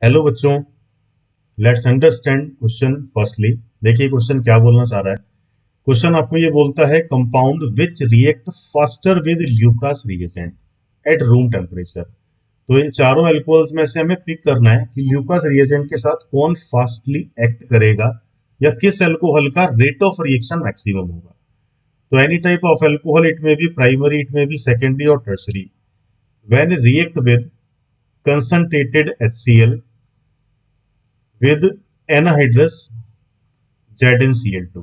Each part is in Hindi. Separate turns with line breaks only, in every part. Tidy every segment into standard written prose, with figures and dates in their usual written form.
हेलो बच्चों, लेट्स अंडरस्टैंड क्वेश्चन फर्स्टली। देखिए क्वेश्चन क्या बोलना चाह रहा है। क्वेश्चन आपको ये बोलता है compound which react faster with Lucas reagent at room temperature. तो इन चारों एल्कोहल्स में से हमें पिक करना है कि ल्यूकास रिएजेंट के साथ कौन फास्टली एक्ट करेगा या किस एल्कोहल का रेट ऑफ रिएक्शन मैक्सिमम होगा। तो any type of alcohol, it में बी प्राइमरी, इट में बी सेकेंडरी और tertiary, when react with concentrated HCl with anhydrous ZnCl2।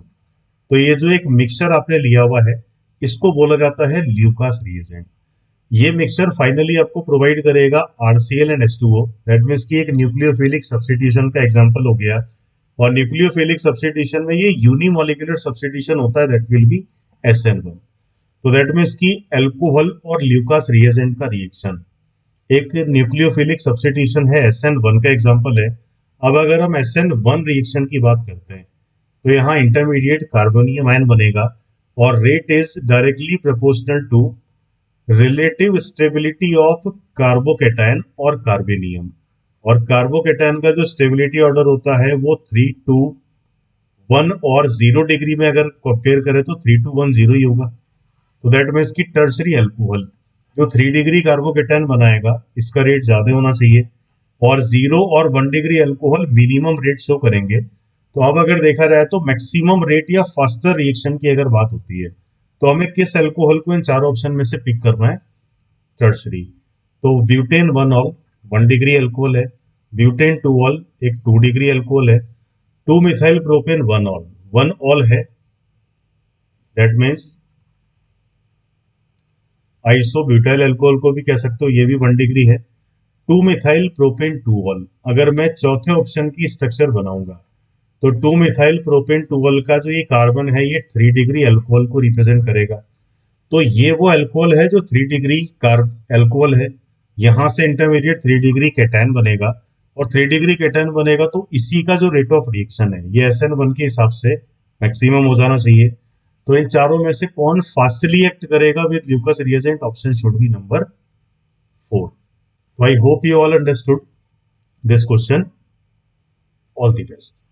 तो ये जो एक मिक्सचर आपने लिया हुआ है, इसको बोला जाता है ल्यूकास रिएजेंट। ये मिक्सचर फाइनली आपको प्रोवाइड करेगा RCl and H2O। That means की एक न्यूक्लियोफिलिक सब्स्टिट्यूशन का एग्जांपल हो गया। और न्यूक्लियोफिलिक सब्स्टिट्यूशन में ये यूनिमोलिकुलर सब्स्टिट्यूशन होता है, दैट विल बी SN1। तो दैट मीन्स की एल्कोहल और ल्यूकास रिएजेंट का रिएक्शन एक न्यूक्लियोफिलिक सब्स्टिट्यूशन है, SN1 का एग्जांपल है। अब अगर हम SN1 रिएक्शन की बात करते हैं तो यहाँ इंटरमीडिएट कार्बोनियम आयन बनेगा और rate is directly proportional to relative stability of carbocation और कार्बेनियम। और कार्बोकेटायन का जो स्टेबिलिटी ऑर्डर होता है वो 3 to 1 और 0 डिग्री में अगर कंपेयर करें तो 3 to 1 0 ही होगा। तो दैट मीन्स की टर्सरी एल्कोहल जो 3 डिग्री कार्बोकेटायन बनाएगा इसका रेट ज्यादा होना चाहिए, और 0 और 1 degree alcohol minimum rate show करेंगे। तो अब अगर देखा जाए तो मैक्सिमम रेट या फास्टर रिएक्शन की अगर बात होती है तो हमें किस एल्कोहल को इन चारों ऑप्शन में से पिक करना है? टर्सरी। तो ब्यूटेन 1 ऑल 1 डिग्री एल्कोहल है, ब्यूटेन 2 ऑल एक 2 डिग्री एल्कोहल है, 2 मिथाइल प्रोपेन 1 ऑल 1 ऑल है, दैट मीन्स आइसोब्यूटाइल अल्कोहल को भी कह सकते हो, ये भी 1 डिग्री है। 2 मिथाइल प्रोपेन 2 ऑल, अगर मैं चौथे ऑप्शन की स्ट्रक्चर बनाऊंगा तो 2 मिथाइल प्रोपेन 2 ऑल का जो ये कार्बन है ये 3 डिग्री अल्कोहल को रिप्रेजेंट करेगा। तो ये वो अल्कोहल है जो 3 डिग्री कार्ब अल्कोहल है। यहां से इंटरमीडिएट 3 डिग्री कैटायन बनेगा, और 3 डिग्री कैटायन बनेगा तो इसी का जो रेट ऑफ रिएक्शन है ये SN1 के हिसाब से मैक्सिमम हो जाना चाहिए। तो इन चारों में से कौन फास्टली एक्ट करेगा with Lucas reagent? Option should be number 4। तो I hope you all understood this question. All the best.